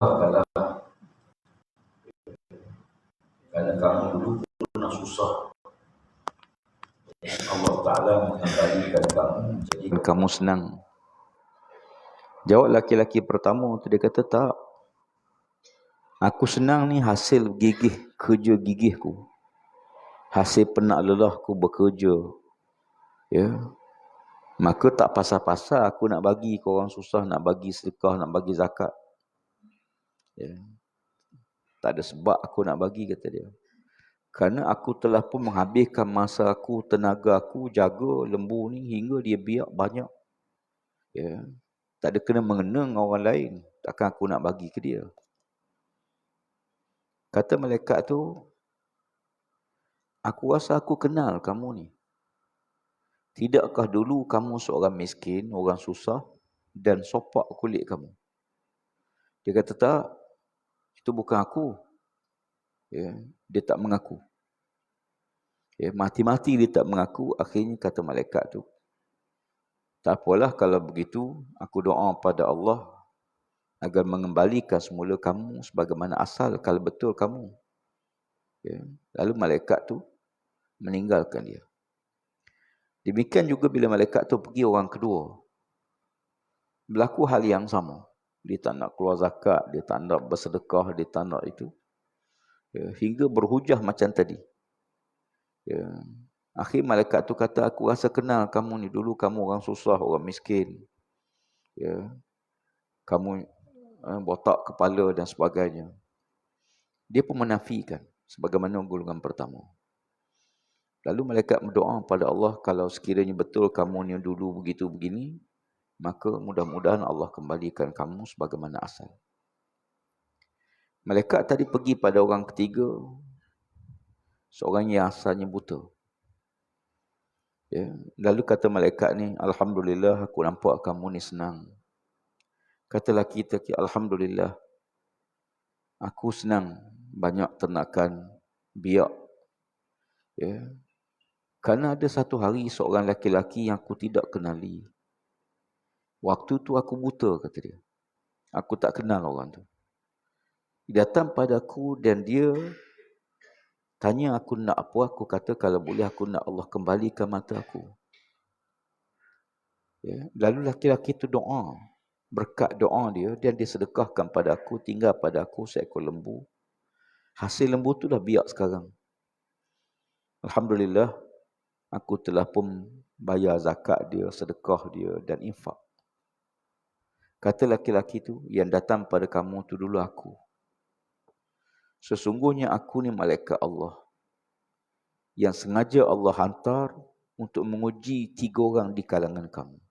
adalah kerana kamu dulu pernah susah. Allah Ta'ala mengembalikan kamu jadi kamu senang. Jawab laki-laki pertama tu, dia kata tak. Aku senang ni hasil gigih, kerja gigihku. Hasil penat lelahku bekerja. Ya. Maka tak pasal-pasal aku nak bagi ke orang susah, nak bagi sedekah, nak bagi zakat. Ya. Tak ada sebab aku nak bagi, kata dia. Kerana aku telah pun menghabiskan masa aku, tenaga aku, jaga lembu ni hingga dia biak banyak. Ya. Tak ada kena mengena dengan orang lain. Takkan aku nak bagi ke dia. Kata malaikat tu, aku rasa aku kenal kamu ni. Tidakkah dulu kamu seorang miskin, orang susah dan sopak kulit kamu? Dia kata tak, itu bukan aku. Ya, dia tak mengaku. Ya, mati-mati dia tak mengaku. Akhirnya kata malaikat tu, tak apalah kalau begitu, aku doa pada Allah agar mengembalikan semula kamu sebagaimana asal kalau betul kamu. Ya. Lalu malaikat tu meninggalkan dia. Demikian juga bila malaikat tu pergi orang kedua. Berlaku hal yang sama. Dia tak nak keluar zakat, dia tak nak bersedekah, dia tak nak itu. Ya. Hingga berhujah macam tadi. Ya. Akhir malaikat tu kata, aku rasa kenal kamu ni. Dulu kamu orang susah, orang miskin. Ya. Kamu botak kepala dan sebagainya. Dia pun menafikan sebagaimana golongan pertama. Lalu malaikat berdoa pada Allah, kalau sekiranya betul kamu ni dulu begitu begini, maka mudah-mudahan Allah kembalikan kamu sebagaimana asal. Malaikat tadi pergi pada orang ketiga, seorang yang asalnya buta. Ya. Lalu kata malaikat ni, alhamdulillah aku nampak kamu ni senang. Kata lelaki tadi, alhamdulillah aku senang banyak ternakan biak. Ya. Kerana ada satu hari seorang lelaki yang aku tidak kenali. Waktu tu aku buta, kata dia. Aku tak kenal orang tu. Dia datang padaku dan dia tanya aku nak apa. Aku kata kalau boleh aku nak Allah kembalikan mata aku. Ya. Lalu lelaki tu doa. Berkat doa dia, dan dia sedekahkan pada aku, tinggal pada aku seekor lembu. Hasil lembu tu dah biak sekarang. Alhamdulillah, aku telah pun bayar zakat dia, sedekah dia dan infak. Kata laki-laki tu, yang datang pada kamu tu dulu aku. Sesungguhnya aku ni malaikat Allah. Yang sengaja Allah hantar untuk menguji 3 orang di kalangan kamu.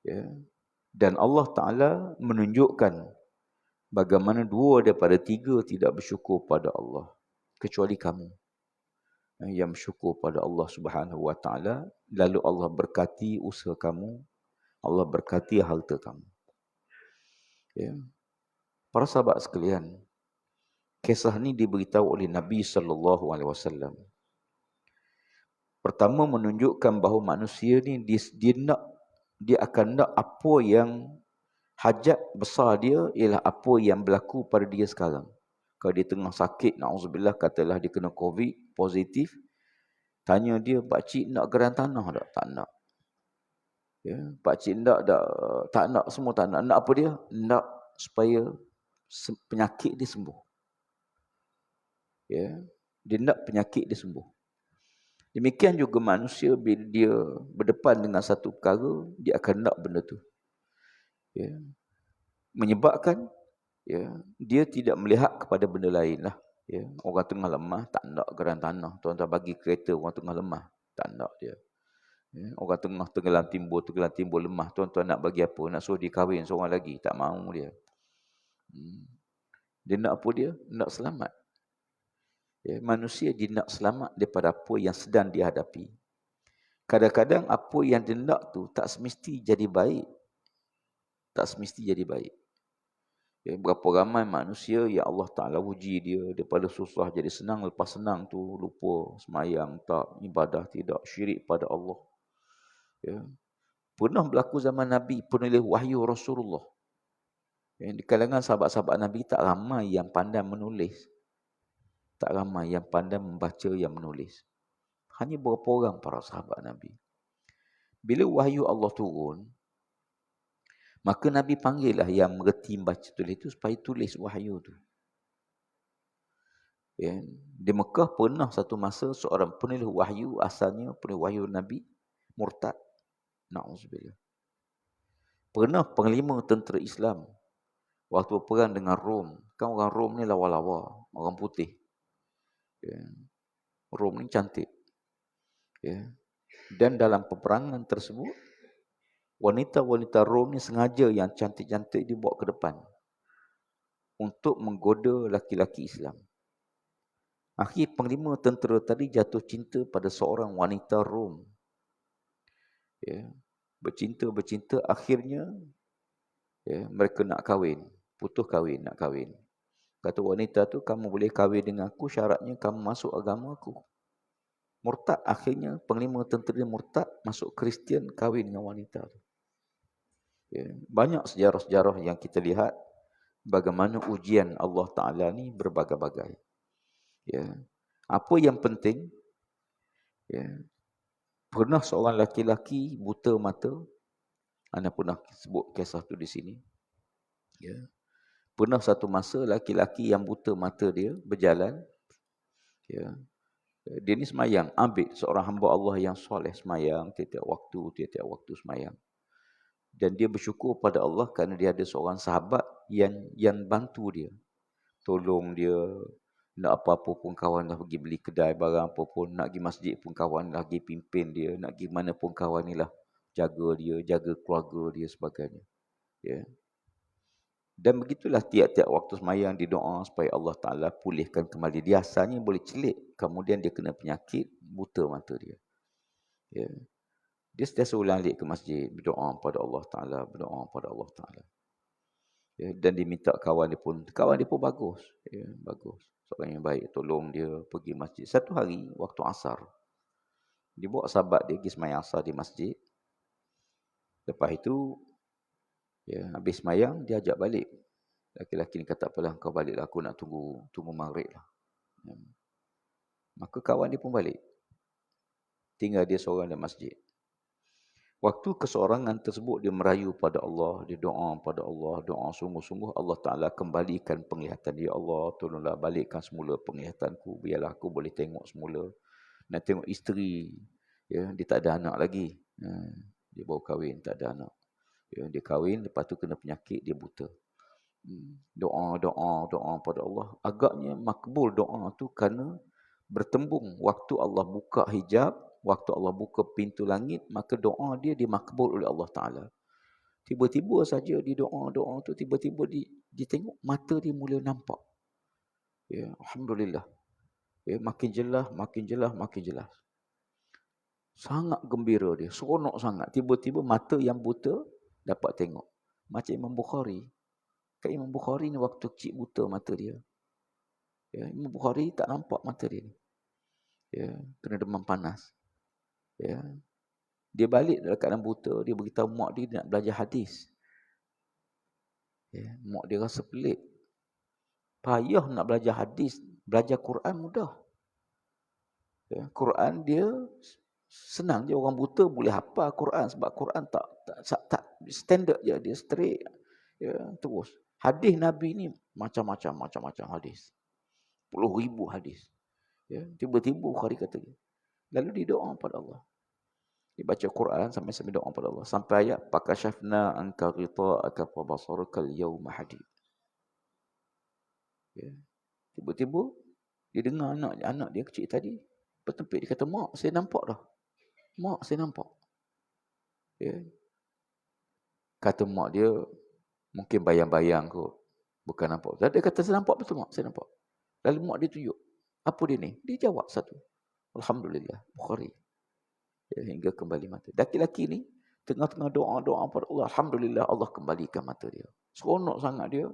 Ya. Dan Allah Ta'ala menunjukkan bagaimana 2 daripada 3 tidak bersyukur pada Allah. Kecuali kamu yang bersyukur pada Allah Subhanahu Wa Ta'ala. Lalu Allah berkati usaha kamu. Allah berkati harta kamu. Ya. Para sahabat sekalian, kisah ni diberitahu oleh Nabi SAW. Pertama menunjukkan bahawa manusia ni dia akan nak apa yang hajat besar dia ialah apa yang berlaku pada dia sekarang. Kalau dia tengah sakit, na'udzubillah, katalah dia kena COVID positif, tanya dia, pakcik nak geran tanah tak? Tak nak. Ya, pakcik tak nak, semua tak nak. Nak apa dia? Nak supaya penyakit dia sembuh. Ya, dia nak penyakit dia sembuh. Demikian juga manusia bila dia berdepan dengan satu perkara, dia akan nak benda tu. Ya. Menyebabkan dia tidak melihat kepada benda lain lah. Ya. Orang tengah lemah, tak nak geran tanah. Tuan-tuan bagi kereta orang tengah lemah, tak nak dia. Ya. Orang tengah tenggelam timbul lemah. Tuan-tuan nak bagi apa? Nak suruh dia kahwin seorang lagi, tak mahu dia. Dia nak apa dia? Nak selamat. Ya, manusia dia nak selamat daripada apa yang sedang dihadapi. Kadang-kadang apa yang dia nak tu tak semesti jadi baik. Tak semesti jadi baik. Ya, berapa ramai manusia yang Allah Ta'ala uji dia daripada susah jadi senang. Lepas senang tu lupa semayang tak, ibadah tidak, syirik pada Allah. Ya. Pernah berlaku zaman Nabi, penulis wahyu Rasulullah. Di kalangan sahabat-sahabat Nabi tak ramai yang pandai menulis. Tak ramai yang pandai membaca yang menulis. Hanya beberapa orang para sahabat Nabi. Bila wahyu Allah turun, maka Nabi panggillah yang mengerti membaca tulis itu supaya tulis wahyu tu. Di Mekah pernah satu masa seorang penulis wahyu, asalnya penulis wahyu Nabi, murtad. Na'udzubillah. Pernah panglima tentera Islam waktu perang dengan Rom. Kan orang Rom ni lawa-lawa, orang putih. Rom ni cantik. Dan dalam peperangan tersebut, wanita-wanita Rom ni sengaja yang cantik-cantik dibawa ke depan untuk menggoda laki-laki Islam. Akhir panglima tentera tadi jatuh cinta pada seorang wanita Rom. Bercinta, akhirnya mereka nak kahwin. Putus kahwin, nak kahwin. Kata wanita tu, kamu boleh kahwin dengan aku, syaratnya kamu masuk agama aku. Murtad, akhirnya panglima tentera murtad, masuk Kristian, kahwin dengan wanita tu. Banyak sejarah-sejarah yang kita lihat bagaimana ujian Allah Ta'ala ni berbagai-bagai. Apa yang penting, pernah seorang laki-laki buta mata, anda pernah sebut kisah tu di sini. Pernah satu masa laki-laki yang buta mata dia berjalan. Dia ni semayang, ambil seorang hamba Allah yang soleh semayang, tiap-tiap waktu semayang. Dan dia bersyukur pada Allah kerana dia ada seorang sahabat yang bantu dia. Tolong dia, nak apa-apa pun kawan dah pergi beli kedai barang apa pun, nak pergi masjid pun kawan dah pergi pimpin dia, nak pergi mana pun kawan ni lah jaga dia, jaga keluarga dia sebagainya. Dan begitulah tiap-tiap waktu semayang di doa supaya Allah Ta'ala pulihkan kembali. Dia asalnya boleh celik, kemudian dia kena penyakit, buta mata dia. Dia setiap ulang alik ke masjid, berdoa pada Allah Ta'ala, berdoa pada Allah Ta'ala. Dan diminta kawan dia pun bagus. Bagus. Seorang yang baik, tolong dia pergi masjid. Satu hari, waktu asar, dia bawa sahabat dia pergi semayang asar di masjid. Lepas itu, habis semayang, dia ajak balik. Laki-laki ni kata, apalah kau baliklah, aku nak tunggu maghrib lah. Maka kawan dia pun balik. Tinggal dia seorang dalam masjid. Waktu keseorangan tersebut, dia merayu pada Allah, dia doa pada Allah, doa sungguh-sungguh, Allah Ta'ala kembalikan penglihatan dia. Allah, tolonglah balikkan semula penglihatanku, biarlah aku boleh tengok semula. Nak tengok isteri, dia tak ada anak lagi. Dia baru kahwin, tak ada anak. Dia kahwin, lepas tu kena penyakit, dia buta. Doa pada Allah. Agaknya makbul doa tu kerana bertembung waktu Allah buka hijab, waktu Allah buka pintu langit, maka doa dia dimakbul oleh Allah Ta'ala. Tiba-tiba saja di doa tu, tiba-tiba dia tengok mata dia mula nampak. Alhamdulillah. Makin jelas. Sangat gembira dia, seronok sangat. Tiba-tiba mata yang buta dapat tengok. Macam Imam Bukhari. Kan Imam Bukhari ni waktu kecil buta mata dia. Imam Bukhari tak nampak mata dia ni. Kena demam panas. Dia balik dalam keadaan buta, dia beritahu mak dia nak belajar hadis. Mak dia rasa pelik. Payah nak belajar hadis, belajar Quran mudah. Quran dia senang je, orang buta boleh hafal Quran sebab Quran tak standard je, dia straight. Terus. Hadis Nabi ni macam-macam hadis. Puluh ribu hadis. Tiba-tiba Bukhari kata, lalu dia doa pada Allah. Dia baca Quran sampai doa pada Allah. Sampai ayat, pakashafna anka ghita'aka fa basarukal yawma hadid. Tiba-tiba, dia dengar anak dia kecil tadi, bertempik, dia kata, mak, saya nampak dah. Mak, saya nampak. Kata mak dia, mungkin bayang-bayang kot. Bukan nampak. Dia kata, saya nampak betul mak, saya nampak. Lalu mak dia tunjuk. Apa dia ni? Dia jawab satu. Alhamdulillah, Bukhari. Hingga kembali mata. Laki-laki ni, tengah-tengah doa pada Allah. Alhamdulillah, Allah kembalikan mata dia. Seronok sangat dia.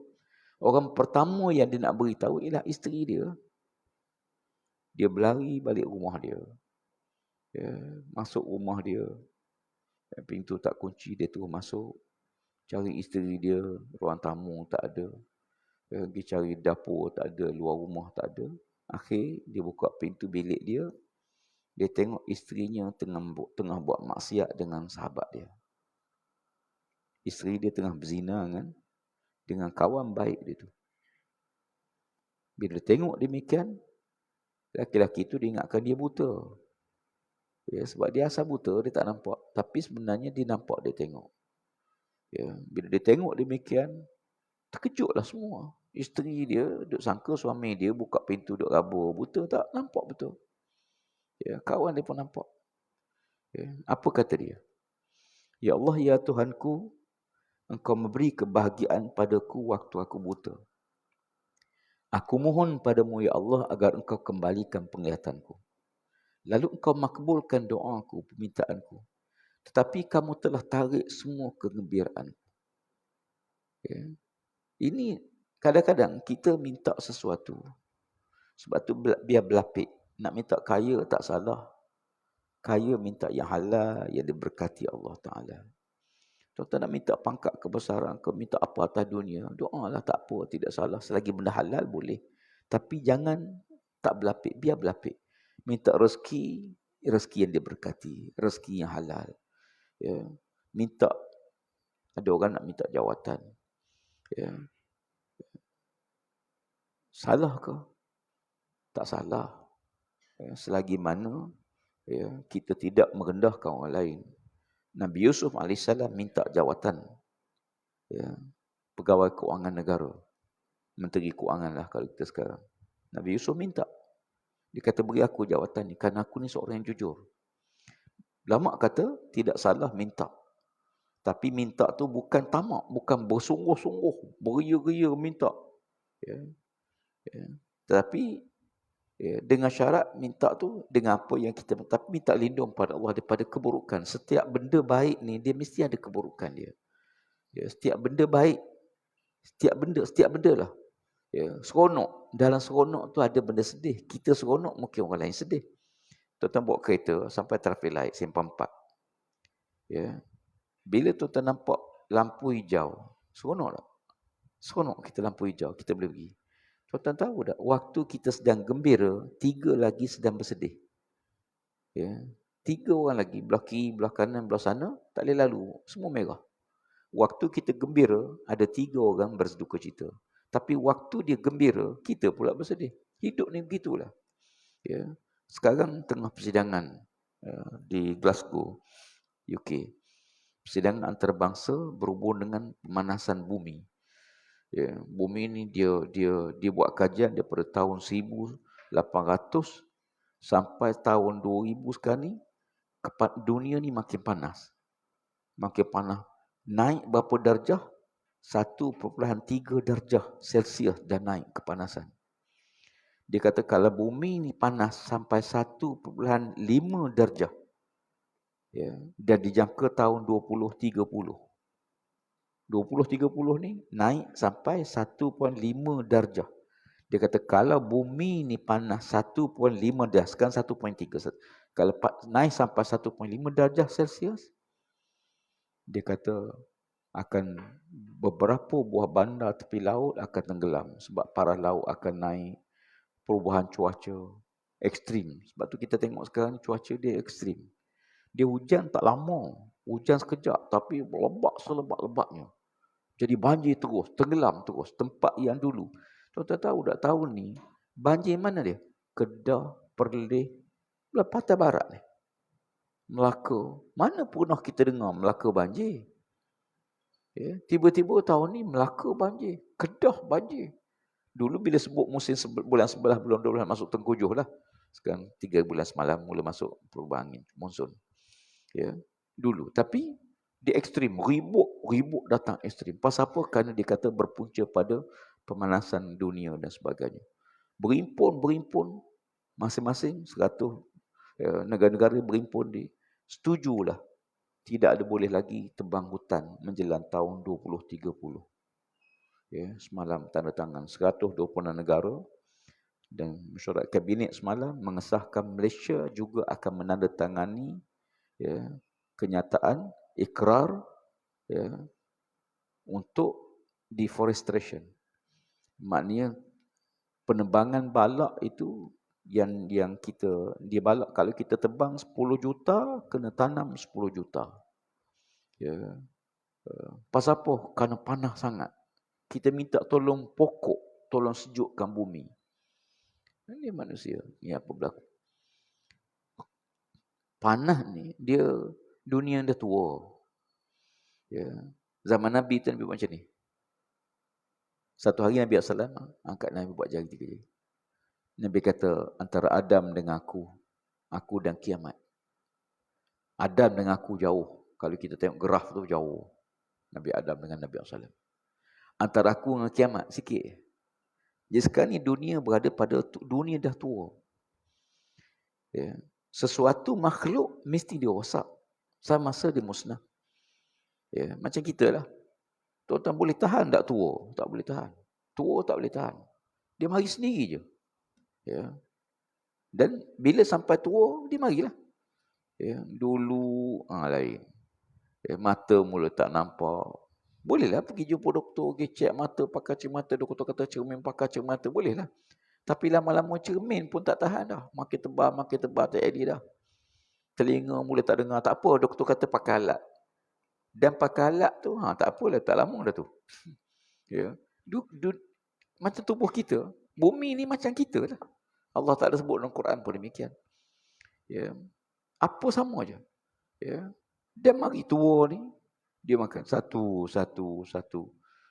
Orang pertama yang dia nak beritahu ialah isteri dia. Dia berlari balik rumah dia. Masuk rumah dia. Pintu tak kunci, dia terus masuk. Cari isteri dia, ruang tamu tak ada. Pergi cari dapur tak ada, luar rumah tak ada. Akhir dia buka pintu bilik dia, dia tengok isterinya tengah buat maksiat dengan sahabat dia. Isteri dia tengah berzina dengan kawan baik dia tu. Bila dia tengok demikian, laki-laki tu dia ingatkan dia buta. Ya, sebab dia asal buta, dia tak nampak. Tapi sebenarnya dia nampak, dia tengok. Ya, bila dia tengok demikian, terkejutlah semua. Isteri dia duk sangka suami dia buka pintu duk rabur. Buta tak nampak betul. Ya, kawan dia pun nampak. Ya, apa kata dia? Ya Allah, ya Tuhanku, Engkau memberi kebahagiaan padaku waktu aku buta. Aku mohon padamu ya Allah agar Engkau kembalikan penglihatanku. Lalu Engkau makbulkan doaku, permintaanku. Tetapi kamu telah tarik semua kegembiraan. Ya. Ini kadang-kadang kita minta sesuatu. Sebab tu biar berlapik. Nak minta kaya tak salah. Kaya minta yang halal, yang diberkati Allah Ta'ala. Tuan-tuan nak minta pangkat kebesaran, kau minta apa atas dunia, doalah tak apa, tidak salah. Selagi benda halal boleh. Tapi jangan tak berlapik, biar berlapik. Minta rezeki, rezeki yang diberkati, rezeki yang halal. Ya. Minta, ada orang nak minta jawatan. Ya. Salah ke? Tak salah. Ya. Selagi mana ya, kita tidak merendahkan orang lain. Nabi Yusuf AS minta jawatan. Ya, pegawai kewangan negara. Menteri kewangan lah kalau kita sekarang. Nabi Yusuf minta. Dia kata beri aku jawatan ni. Kerana aku ni seorang yang jujur. Lama kata tidak salah minta. Tapi minta tu bukan tamak. Bukan bersungguh-sungguh. Beria-ria minta. Ya. Ya. Tetapi ya, dengan syarat minta tu dengan apa yang kita minta. Tapi minta lindung pada Allah daripada keburukan. Setiap benda baik ni dia mesti ada keburukan dia. Ya, setiap benda baik. Setiap benda lah. Ya, seronok. Dalam seronok tu ada benda sedih. Kita seronok mungkin orang lain sedih. Tuan-tuan bawa kereta sampai traffic light simpang 4. Ya. Bila tuan-tuan nampak lampu hijau, seronok tak? Seronok kita lampu hijau, kita boleh pergi. Tuan-tuan tahu tak? Waktu kita sedang gembira, 3 lagi sedang bersedih. Ya. 3 orang lagi, belah kiri, belah kanan, belah sana, tak boleh lalu. Semua merah. Waktu kita gembira, ada 3 orang berduka cita. Tapi waktu dia gembira, kita pula bersedih. Hidup ni begitulah. Ya. Sekarang tengah persidangan di Glasgow, UK. Persidangan antarabangsa berhubung dengan pemanasan bumi. Ya, bumi ni dia buat kajian daripada tahun 1800 sampai tahun 2000 sekarang ni, dunia ni makin panas. Makin panas. Naik berapa darjah? 1.3 darjah Celsius dah naik kepanasan. Dia kata kalau bumi ni panas sampai 1.5 darjah, ya, dan dijangka tahun 2030. 2030 ni naik sampai 1.5 darjah. Dia kata kalau bumi ni panas 1.5 darjah, sekarang 1.3. Kalau naik sampai 1.5 darjah Celsius, dia kata akan beberapa buah bandar tepi laut akan tenggelam sebab paras laut akan naik, perubahan cuaca ekstrim. Sebab tu kita tengok sekarang cuaca dia ekstrim. Dia hujan tak lama, hujan sekejap tapi lebat selebat-lebatnya. Jadi banjir terus, tenggelam terus. Tempat yang dulu. Tuan-tuan tahu tak tahun ni, banjir mana dia? Kedah, Perlis, belah Pantai Barat ni. Melaka. Mana pernah kita dengar Melaka banjir? Ya, tiba-tiba tahun ni Melaka banjir. Kedah banjir. Dulu bila sebut musim bulan 11, bulan 12 masuk tengkujuh lah. Sekarang 3 bulan semalam mula masuk perubahan angin, monsun. Ya, dulu. Tapi dia ekstrim, ribut datang ekstrim. Pasal apa? Kerana dia kata berpunca pada pemanasan dunia dan sebagainya. Berimpun, masing-masing 100 negara-negara berimpun di setujulah tidak ada boleh lagi tebang hutan menjelang tahun 2030. Ya, semalam tanda tangan 126 negara dan mesyuarat kabinet semalam mengesahkan Malaysia juga akan menandatangani ya, kenyataan ikrar ya, untuk deforestation. Maknanya penerbangan balak itu yang dia balak, kalau kita tebang 10 juta, kena tanam 10 juta. Ya. Pasal apa? Kerana panas sangat. Kita minta tolong pokok, tolong sejukkan bumi. Ini manusia. Ini apa berlaku? Panas ni, dunia dah tua. Ya. Zaman Nabi tu Nabi buat macam ni. Satu hari Nabi SAW angkat Nabi buat jari 3 jari. Nabi kata, antara Adam dengan aku dan kiamat. Adam dengan aku jauh. Kalau kita tengok graf tu jauh. Nabi Adam dengan Nabi SAW. Antara aku dengan kiamat, sikit. Jadi sekarang ni dunia berada pada, dunia dah tua. Ya. Sesuatu makhluk mesti dia rosak. Sama masa dia musnah. Ya. Macam kita lah. Tuan-tuan boleh tahan tak tua? Tak boleh tahan. Tua tak boleh tahan. Dia mari sendiri je. Ya. Dan bila sampai tua, dia marilah. Ya. Dulu, lain. Ya. Mata mula tak nampak. Bolehlah pergi jumpa doktor, pergi cek mata, pakai cermin mata, doktor kata cermin, pakai cermin mata, bolehlah. Tapi lama-lama cermin pun tak tahan dah. Makin tebal, tak jadi dah. Telinga mula tak dengar, tak apa, doktor kata pakai alat. Dan pakai alat tu, tak apalah, tak lama dah tu. Ya. Macam tubuh kita, bumi ni macam kita lah. Allah tak ada sebut dalam Quran pun demikian. Ya. Apa sama je. Ya. Dan mari tua ni, dia makan satu.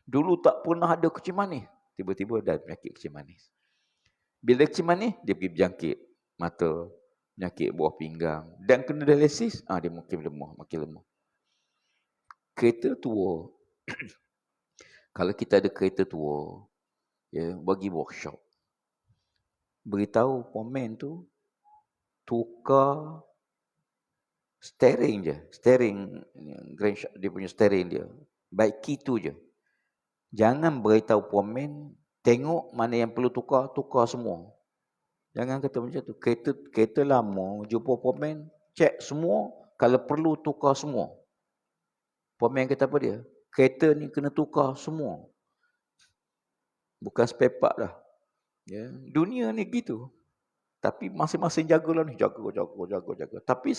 Dulu tak pernah ada kencing manis. Tiba-tiba ada penyakit kencing manis. Bila kencing manis, dia pergi berjangkit mata, penyakit buah pinggang. Dan kena dialisis, dia makin lemah. Kereta tua. Kalau kita ada kereta tua, ya, bagi workshop. Beritahu pomen tu, tukar steering je. Steering, dia punya steering dia. Baik key tu je. Jangan beritahu pomen, tengok mana yang perlu tukar semua. Jangan kata macam tu. Kereta lama, jumpa pomen, cek semua, kalau perlu tukar semua. Pomen kata apa dia? Kereta ni kena tukar semua. Bukan spare part dah. Ya. Dunia ni gitu. Tapi masing-masing jagalah ni. Jaga. Tapi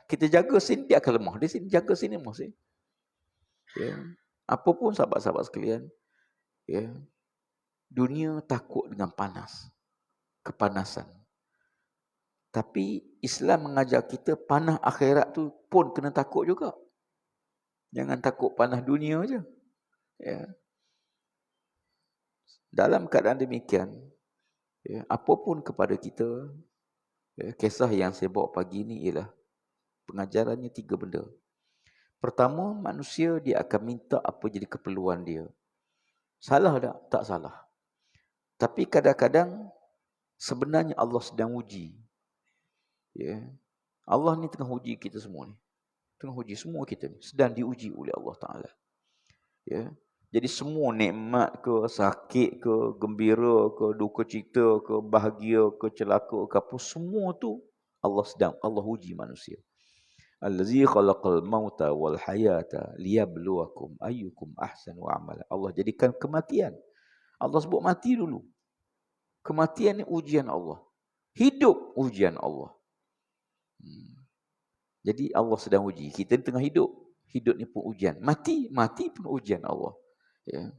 kita jaga sini, dia akan lemah. Dia sini jaga sini, masih. Ya. Apa pun sahabat-sahabat sekalian. Ya. Dunia takut dengan panas. Kepanasan. Tapi Islam mengajar kita panah akhirat tu pun kena takut juga. Jangan takut panah dunia je. Ya. Dalam keadaan demikian, ya, apapun kepada kita, ya, kisah yang saya bawa pagi ni ialah pengajarannya 3 benda. Pertama, manusia dia akan minta apa jadi keperluan dia. Salah tak? Tak salah. Tapi kadang-kadang sebenarnya Allah sedang uji. Ya. Allah ni tengah uji kita semua ni. Tengah uji semua kita ni. Sedang diuji oleh Allah Ta'ala. Ya. Jadi semua nikmat ke, sakit ke, gembira ke, duka cita ke, bahagia ke, celaka ke apa, semua tu Allah uji manusia. Allazi khalaqal mauta wal hayata liyabluwakum ayyukum ahsanu amala. Allah jadikan kematian. Allah sebut mati dulu. Kematian ni ujian Allah. Hidup ujian Allah. Jadi Allah sedang uji. Kita ni tengah hidup. Hidup ni pun ujian. Mati pun ujian Allah. Ya.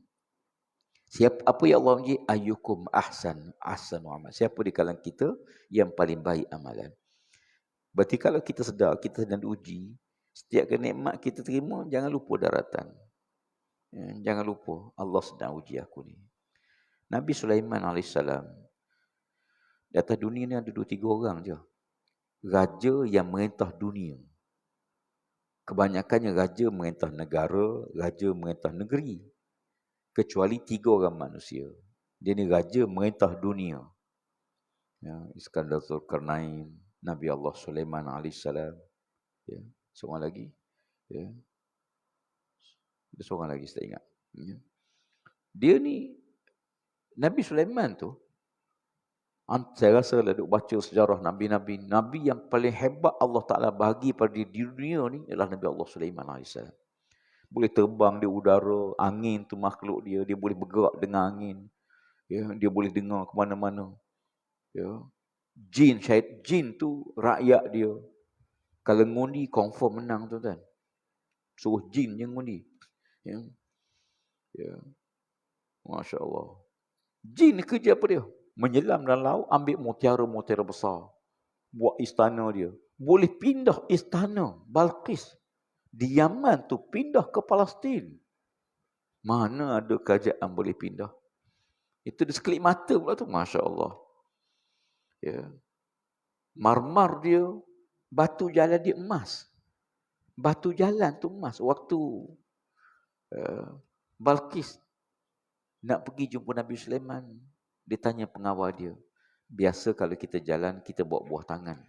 Apa yang Allah uji? Ayyukum ahsanu amal. Siapa di kalangan kita yang paling baik amalan? Berarti kalau kita sedar kita sedang diuji, setiap nikmat kita terima, jangan lupa daratan. Ya, jangan lupa Allah sedang uji aku ni. Nabi Sulaiman AS, di atas dunia ni ada 2-3 orang je. Raja yang merintah dunia. Kebanyakannya raja merintah negara, raja merintah negeri. Kecuali 3 orang manusia. Dia ni raja merintah dunia. Ya, Iskandar Zulkarnain, Nabi Allah Sulaiman AS. Ya, seorang lagi. Ya. Ada seorang lagi saya ingat. Ya. Dia ni, Nabi Sulaiman tu, saya rasa lah duk baca sejarah Nabi-Nabi. Nabi yang paling hebat Allah Ta'ala bagi pada di dunia ni ialah Nabi Allah Sulaiman AS. Boleh terbang di udara, angin tu makhluk dia, dia boleh bergerak dengan angin. Ya, dia boleh dengar ke mana-mana. Ya. Jin tu rakyat dia. Kalau ngundi confirm menang tuan-tuan. Suruh jin yang ngundi. Ya. Ya. Masya-Allah. Jin ni kerja apa dia? Menyelam dalam laut, ambil mutiara-mutiara besar. Buat istana dia. Boleh pindah istana Balqis. Di Yaman tu pindah ke Palestin. Mana ada kerajaan boleh pindah? Itu di sekelip mata pula tu. Masya Allah. Ya. Marmar dia, batu jalan dia emas. Batu jalan tu emas. Waktu Balqis nak pergi jumpa Nabi Sulaiman, dia tanya pengawal dia. Biasa kalau kita jalan, kita bawa buah tangan.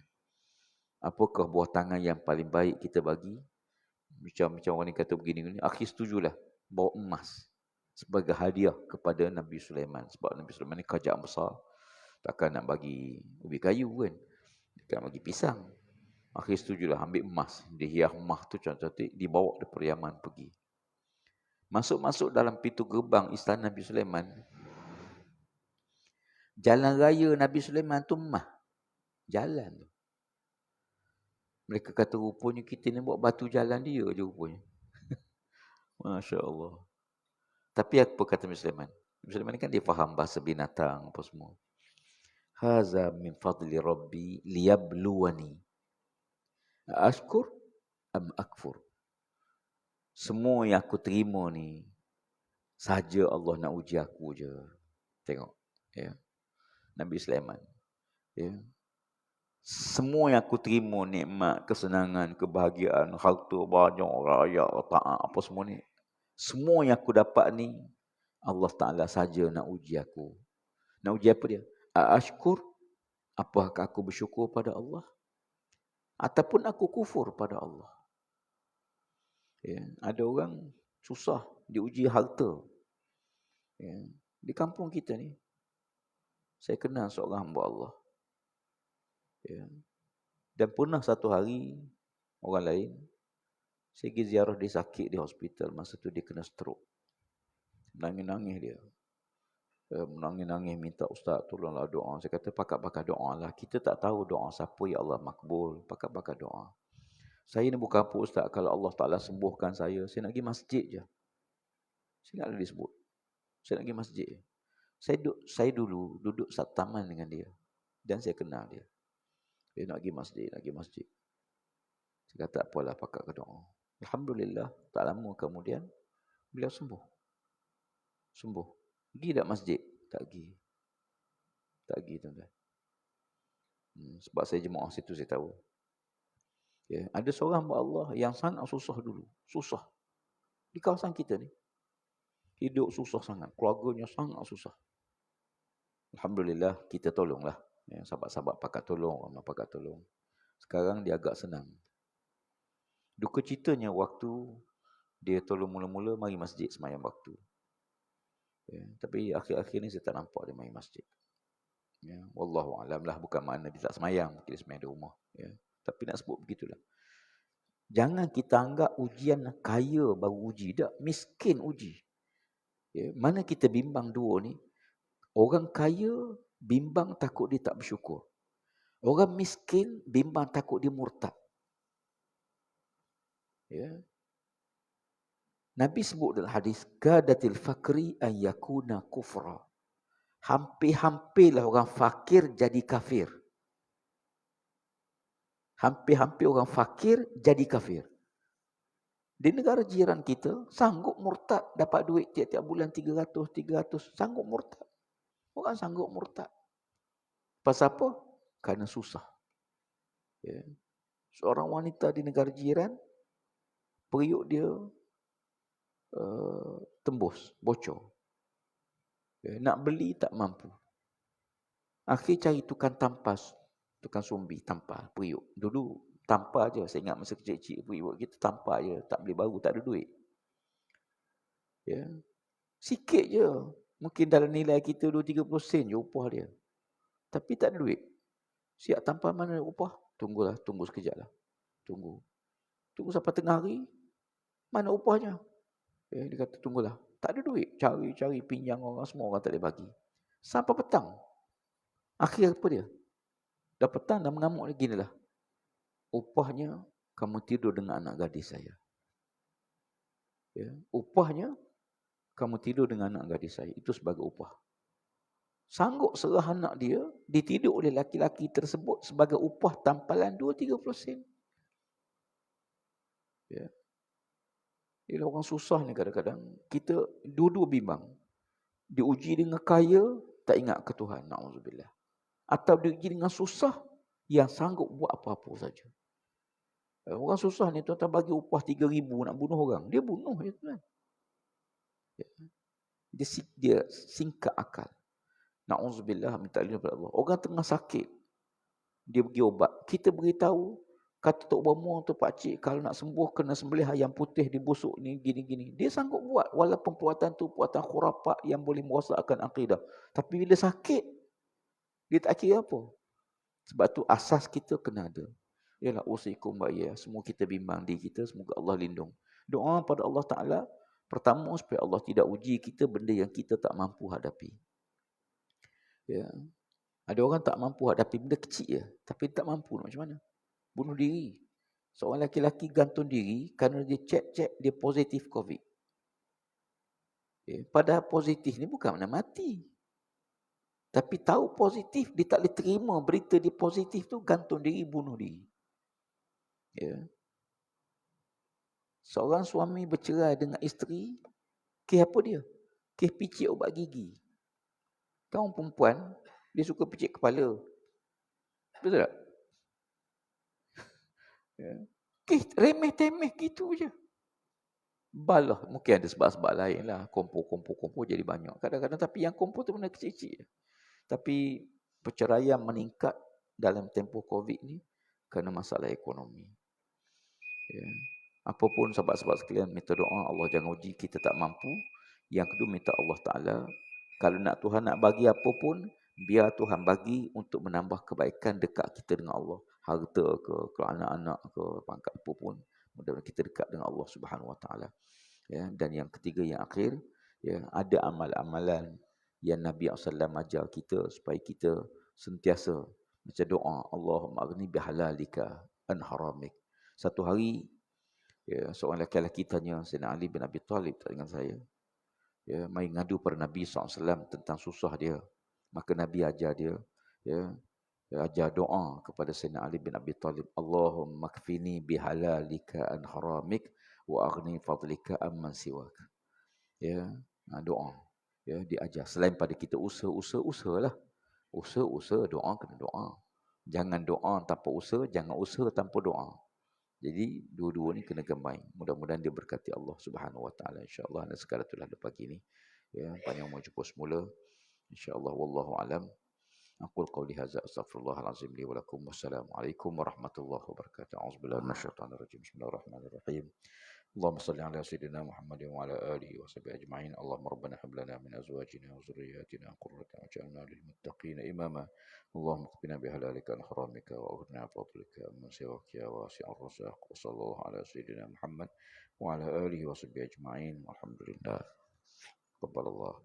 Apakah buah tangan yang paling baik kita bagi? Macam orang ni kata begini, akhir setujulah. Bawa emas sebagai hadiah kepada Nabi Sulaiman. Sebab Nabi Sulaiman ni kerajaan besar. Takkan nak bagi ubi kayu kan. Takkan bagi pisang. Akhir setujulah, ambil emas. Dia hias emas tu cantik-cantik, dibawa daripada Yaman pergi. Masuk-masuk dalam pintu gerbang istana Nabi Sulaiman. Jalan raya Nabi Sulaiman tu emas. Jalan tu. Mereka kata rupanya kita ni buat batu jalan dia je rupanya. Masya Allah. Tapi apa kata Nabi Sulaiman? Nabi Sulaiman ni kan dia faham bahasa binatang apa semua. Haza min fadli Rabbi liyabluwani. Ashkur am akfur. Semua yang aku terima ni saja Allah nak uji aku je. Tengok. Ya. Nabi Sulaiman. Ya. Semua yang aku terima, nikmat, kesenangan, kebahagiaan, harta banyak, raya, taat, apa semua ni. Semua yang aku dapat ni, Allah Ta'ala saja nak uji aku. Nak uji apa dia? Ashkur, apakah aku bersyukur pada Allah? Ataupun aku kufur pada Allah? Ya. Ada orang susah diuji harta. Ya. Di kampung kita ni, saya kenal seorang hamba Allah. Ya. Dan pernah satu hari, orang lain, saya pergi ziarah dia sakit di hospital. Masa tu dia kena stroke. Nangis-nangis dia. Menangis-nangis minta ustaz tolonglah doa. Saya kata pakat-pakat doa lah. Kita tak tahu doa siapa ya Allah makbul. Pakat-pakat doa. Saya ni bukan apa ustaz. Kalau Allah Ta'ala sembuhkan saya nak pergi masjid je. Saya nak disebut. Saya nak pergi masjid je. Saya dulu duduk satu taman dengan dia. Dan saya kenal dia. Dia nak pergi masjid, nak pergi masjid. Saya kata apalah, pakat ke doa. Alhamdulillah, tak lama kemudian, beliau sembuh. Sembuh. Pergi tak masjid? Tak pergi. Tak pergi, tuan-tuan. Sebab saya jemaah situ, saya tahu. Ya, ada seorang hamba Allah yang sangat susah dulu. Susah. Di kawasan kita ni. Hidup susah sangat. Keluarganya sangat susah. Alhamdulillah, kita tolonglah. Ya, sahabat-sahabat pakat tolong, ramai pakat tolong. Sekarang dia agak senang. Duka citanya waktu dia tolong mula-mula mari masjid semayang waktu. Ya, tapi akhir-akhir ni saya tak nampak dia mari masjid. Ya, wallahu alam lah, bukan makna dia tak semayang, mungkin dia semayang di rumah. Ya, tapi nak sebut begitulah. Jangan kita anggap ujian kaya baru uji, tak, miskin uji. Ya, mana kita bimbang dua ni, orang kaya bimbang takut dia tak bersyukur. Orang miskin bimbang takut dia murtad. Ya. Nabi sebut dalam hadis, kadatil fakri an yakuna kufra. Hampir-hampirlah orang fakir jadi kafir. Hampir-hampir orang fakir jadi kafir. Di negara jiran kita, sanggup murtad, dapat duit tiap-tiap bulan 300, sanggup murtad. Orang sanggup murtad. Pasal apa? Kerana susah. Ya. Seorang wanita di negara jiran, periuk dia tembus, bocor. Ya, nak beli tak mampu. Akhir cari tukang tampas, tukang sumbi, tampar periuk. Dulu tampar je, saya ingat masa kecil-kecil periuk kita tampar je, tak beli baru, tak ada duit. Ya. Sikit je. Mungkin dalam nilai kita 2-30 sen je upah dia. Tapi tak ada duit. Siap tampar mana upah? Tunggu sekejap lah. Tunggu sampai tengah hari, mana upahnya? Dia kata tunggulah. Tak ada duit. Cari-cari pinjam orang, semua orang tak boleh bagi. Sampai petang. Akhir apa dia? Dah petang dah mengamuk lagi ni lah. Upahnya kamu tidur dengan anak gadis saya. Ya. Upahnya kamu tidur dengan anak gadis saya. Itu sebagai upah. Sanggup serah anak dia, ditidur oleh laki-laki tersebut sebagai upah tampalan 2-3 sen. Ya. Ialah orang susah ni kadang-kadang. Kita dua-dua bimbang. Diuji dengan kaya, tak ingat ke Tuhan. Na'udzubillah. Atau diuji dengan susah, yang sanggup buat apa-apa saja. Orang susah ni tuan-tuan bagi upah 3,000 nak bunuh orang. Dia bunuh. Ya, tuan. Dia singkat akal. Na'udzubillah, minta lindung kepada Allah. Orang tengah sakit, dia pergi ubat. Kita beritahu, kata Tok Bomo tu pakcik, kalau nak sembuh kena sembelih ayam putih dibusuk ni gini-gini. Dia sanggup buat walaupun perbuatan tu perbuatan khurafat yang boleh merosakkan akidah. Tapi bila sakit, dia tak kira apa. Sebab tu asas kita kena ada. Ialah usikum ba'iyah. Semua kita bimbang diri kita, semoga Allah lindung. Doa pada Allah Ta'ala, pertama supaya Allah tidak uji kita benda yang kita tak mampu hadapi. Ya. Ada orang tak mampu hadapi benda kecil je, tapi tak mampu nak macam mana? Bunuh diri. Seorang lelaki gantung diri kerana dia cek dia positif COVID. Padahal positif ni bukan mana mati. Tapi tahu positif, dia tak boleh terima berita dia positif tu, gantung diri, bunuh diri. Ya. Seorang suami bercerai dengan isteri, kes apa dia? Kes picit ubat gigi. Kaum perempuan, dia suka picit kepala. Betul tak? Ya. Kes remeh-temeh gitu je. Balah, mungkin ada sebab-sebab lain lah. Kompor jadi banyak. Kadang-kadang, tapi yang kompor tu benda kecil-kecil. Tapi perceraian meningkat dalam tempoh COVID ni kerana masalah ekonomi. Ya. Apapun sebab-sebab sekalian, minta doa Allah jangan uji kita tak mampu. Yang kedua, minta Allah Ta'ala, kalau nak Tuhan nak bagi apa pun, biar Tuhan bagi untuk menambah kebaikan dekat kita dengan Allah. Harta ke anak-anak ke, pangkat apa pun. Mudah-mudahan kita dekat dengan Allah Subhanahu Wa Ta'ala. Ya, dan yang ketiga, yang akhir, ya, ada amal-amalan yang Nabi SAW ajar kita supaya kita sentiasa macam doa, Allahumma aghni bihalalika an haramik. Satu hari, ya, seorang lelaki tanya Sayyidina Ali bin Abi Talib dengan saya, ya, mai ngadu pada Nabi SAW tentang susah dia. Maka Nabi ajar dia, ya, ajar doa kepada Sayyidina Ali bin Abi Talib, Allahumma kfini bihalalika an haramik wa aghni fadlika amman siwak. Ya, doa. Ya, diajar. Selain pada kita usahalah. Usaha doa kena doa. Jangan doa tanpa usaha, jangan usaha tanpa doa. Jadi dua-dua ni kena combine. Mudah-mudahan dia berkati Allah Subhanahu Wa Taala insya-Allah. Dan sekarang itulah pagi ni. Ya, panjang umur jumpa semula. Insya-Allah wallahu alam. Aqul qawli hadza astaghfirullahal azim li wa lakum. Wassalamualaikum warahmatullahi wabarakatuh. A'udzubillahi minasyaitonir rajim. Bismillahirrahmanirrahim. اللهم صل على سيدنا محمد وعلى آله وصحبه أجمعين. اللهم ربنا هب لنا من أزواجنا وذرياتنا قرة أعين واجعلنا للمتقين إماما. اللهم اكفنا بحلالك عن حرامك وأغننا بفضلك من سواك يا واسع الرزاق. وصلى الله على سيدنا محمد وعلى آله وصحبه أجمعين والحمد لله. تقبل الله.